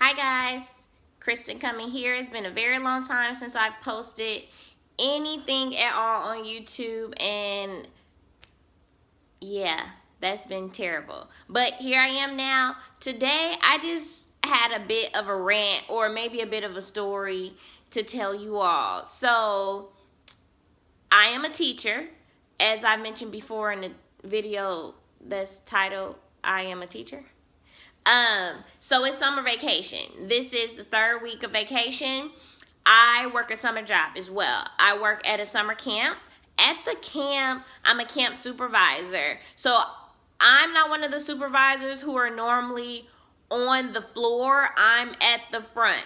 Hi guys, Kristen coming here. It's been a very long time since I've posted anything at all on YouTube, and yeah, that's been terrible. But here I am now. Today I just had a bit of a rant, or maybe a bit of a story to tell you all. So I am a teacher, as I mentioned before in the video that's titled I Am a Teacher. So it's summer vacation. This is the third week of vacation. I work a summer job as well. I work at a summer camp. At the camp, I'm a camp supervisor. So I'm not one of the supervisors who are normally on the floor. I'm at the front.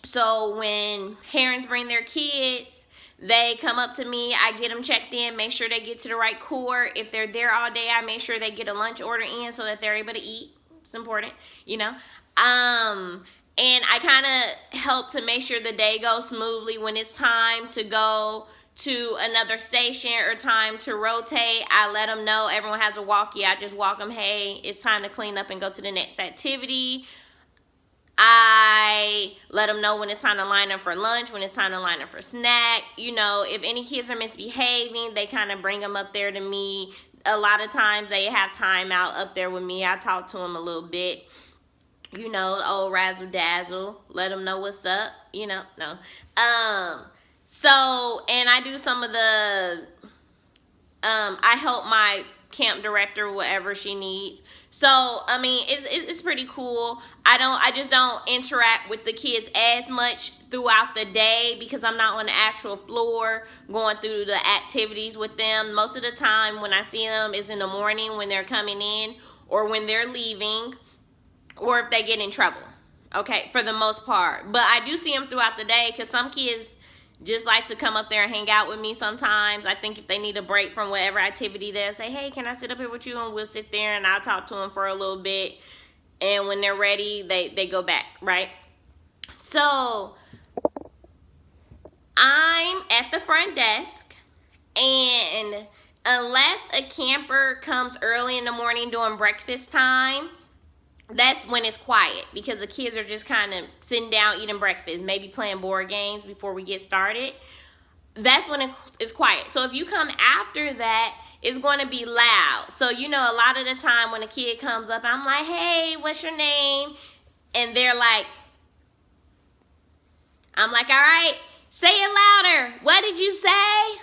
So when parents bring their kids, they come up to me, I get them checked in, make sure they get to the right court. If they're there all day, I make sure they get a lunch order in so that they're able to eat. It's important, you know. And I kind of help to make sure the day goes smoothly. When it's time to go to another station or time to rotate, I let them know. Everyone has a walkie. I just walk them, hey, it's time to clean up and go to the next activity. I let them know when it's time to line up for lunch, when it's time to line up for snack. You know, if any kids are misbehaving, they kind of bring them up there to me. A lot of times they have time out up there with me. I talk to them a little bit. You know, old razzle dazzle. Let them know what's up. You know, no. So, and I do some of the, I help my camp director whatever she needs. So I mean, it's pretty cool. I just don't interact with the kids as much throughout the day because I'm not on the actual floor going through the activities with them. Most of the time when I see them is in the morning when they're coming in or when they're leaving or if they get in trouble. Okay, for the most part. But I do see them throughout the day because some kids just like to come up there and hang out with me sometimes. I think if they need a break from whatever activity, they'll say, hey, can I sit up here with you? And we'll sit there and I'll talk to them for a little bit. And when they're ready, they go back, right? So I'm at the front desk, and unless a camper comes early in the morning during breakfast time, that's when it's quiet because the kids are just kind of sitting down eating breakfast, maybe playing board games before we get started. That's when it's quiet. So if you come after that, it's going to be loud. So, you know, a lot of the time when a kid comes up, I'm like, hey, what's your name? And they're like, I'm like, all right, say it louder. What did you say?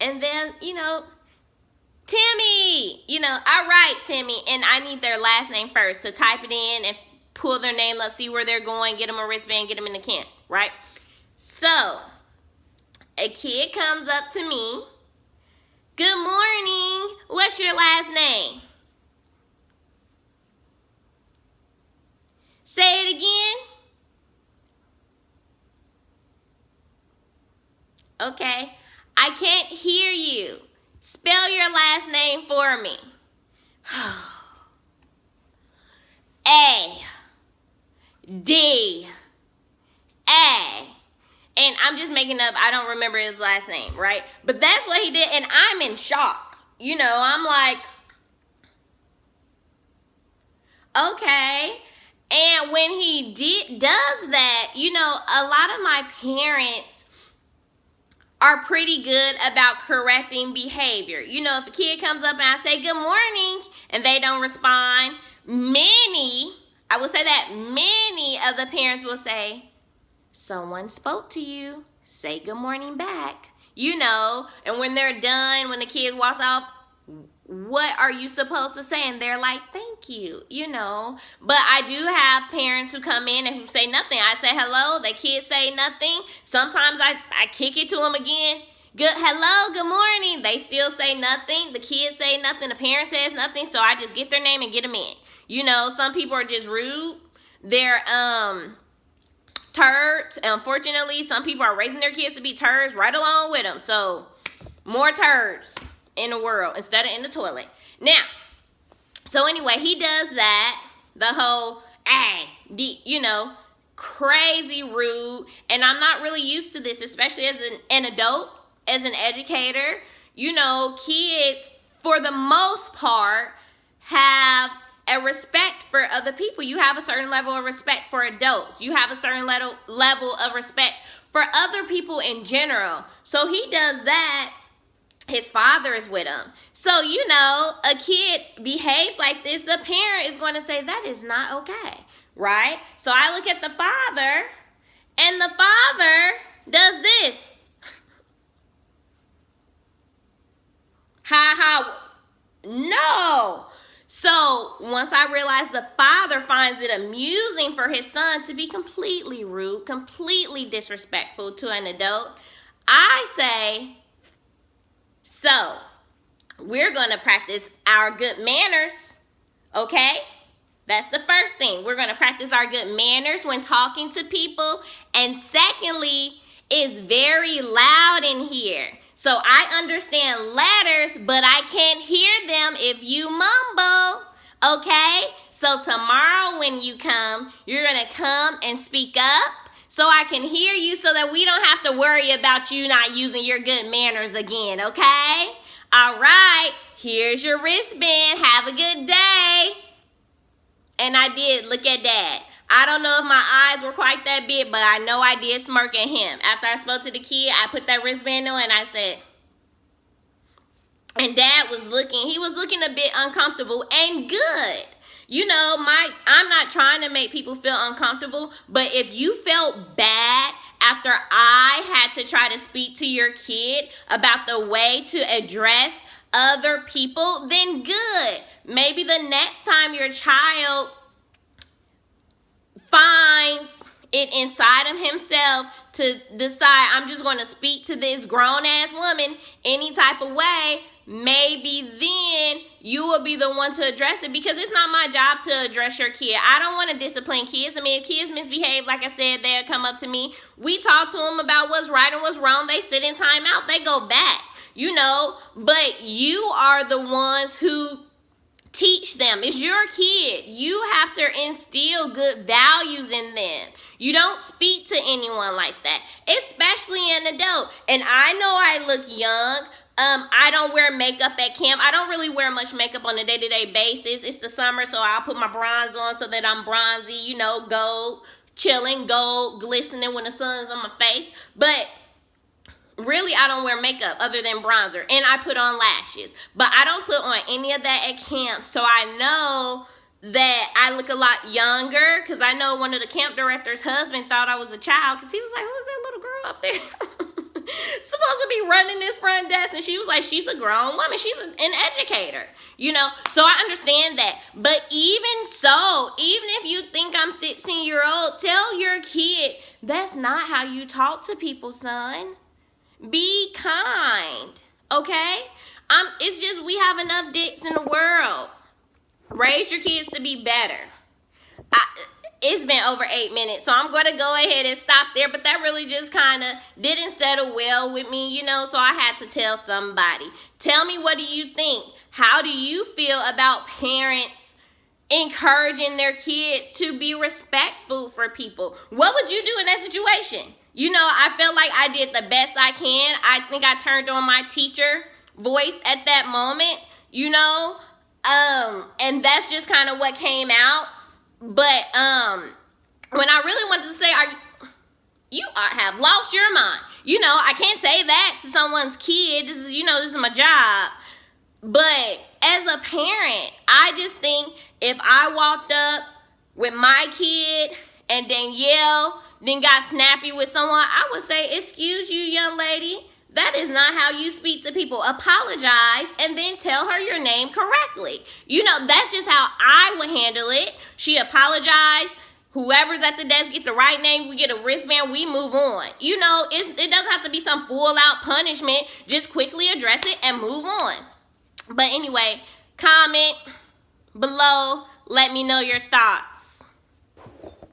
And then, you know, Timmy, you know, all right, Timmy. And I need their last name first to type it in and pull their name up, see where they're going, get them a wristband, get them in the camp, right? So a kid comes up to me. Good morning. What's your last name? Say it again. Okay. I can't hear you. Spell your last name for me. A D A. And I'm just making up, I don't remember his last name, right? But that's what he did, and I'm in shock. You know, I'm like, okay. And when he does that, you know, a lot of my parents are pretty good about correcting behavior. You know, if a kid comes up and I say good morning and they don't respond, many of the parents will say, someone spoke to you, say good morning back. You know, and when they're done, when the kid walks off, what are you supposed to say? And they're like, thank you, you know. But I do have parents who come in and who say nothing. I say hello, the kids say nothing. Sometimes I kick it to them again. Hello, good morning. They still say nothing. The kids say nothing. The parent says nothing. So I just get their name and get them in. You know, some people are just rude. They're turds. Unfortunately, some people are raising their kids to be turds right along with them. So more turds in the world instead of in the toilet. Now, so anyway, he does that, the whole, you know, crazy rude. And I'm not really used to this, especially as an adult, as an educator. You know, kids, for the most part, have a respect for other people. You have a certain level of respect for adults. You have a certain level of respect for other people in general. So he does that. His father is with him. So, you know, a kid behaves like this, the parent is going to say, that is not okay, right? So I look at the father, and the father does this. Ha ha. No. So once I realized the father finds it amusing for his son to be completely rude, completely disrespectful to an adult, I say, so, we're going to practice our good manners, okay? That's the first thing. We're going to practice our good manners when talking to people. And secondly, it's very loud in here. So, I understand letters, but I can't hear them if you mumble, okay? So, tomorrow when you come, you're going to come and speak up, so I can hear you, so that we don't have to worry about you not using your good manners again, okay? All right, here's your wristband. Have a good day. And I did look at Dad. I don't know if my eyes were quite that big, but I know I did smirk at him. After I spoke to the kid, I put that wristband on and I said, and Dad was looking, he was looking a bit uncomfortable and good. You know, I'm not trying to make people feel uncomfortable, but if you felt bad after I had to try to speak to your kid about the way to address other people, then good. Maybe the next time your child finds it inside of himself to decide, I'm just going to speak to this grown-ass woman any type of way, maybe then you will be the one to address it, because it's not my job to address your kid. I don't want to discipline kids. I mean, if kids misbehave, like I said, they'll come up to me. We talk to them about what's right and what's wrong. They sit in time out. They go back, you know. But you are the ones who teach them. It's your kid. You have to instill good values in them. You don't speak to anyone like that, especially an adult. And I know I look young. I don't wear makeup at camp. I don't really wear much makeup on a day-to-day basis. It's the summer, so I'll put my bronze on so that I'm bronzy, you know, gold, chilling, gold, glistening when the sun's on my face. But really, I don't wear makeup other than bronzer, and I put on lashes. But I don't put on any of that at camp, so I know that I look a lot younger, because I know one of the camp director's husband thought I was a child, because he was like, who's that little girl up there? Supposed to be running this front desk, and she was like, she's a grown woman, she's an educator, you know. So I understand that. But even so, even if you think I'm 16-year-old, tell your kid that's not how you talk to people, son. Be kind, okay? It's just we have enough dicks in the world. Raise your kids to be better. It's been over 8 minutes, so I'm going to go ahead and stop there. But that really just kind of didn't settle well with me, you know, so I had to tell somebody. Tell me, what do you think? How do you feel about parents encouraging their kids to be respectful for people? What would you do in that situation? You know, I felt like I did the best I can. I think I turned on my teacher voice at that moment, you know, and that's just kind of what came out. But when I really wanted to say, you have lost your mind. You know, I can't say that to someone's kid. This is my job. But as a parent, I just think if I walked up with my kid and Danielle then got snappy with someone, I would say, excuse you, young lady. That is not how you speak to people. Apologize and then tell her your name correctly. You know, that's just how I would handle it. She apologized. Whoever's at the desk get the right name. We get a wristband. We move on. You know, it doesn't have to be some full-out punishment. Just quickly address it and move on. But anyway, comment below. Let me know your thoughts.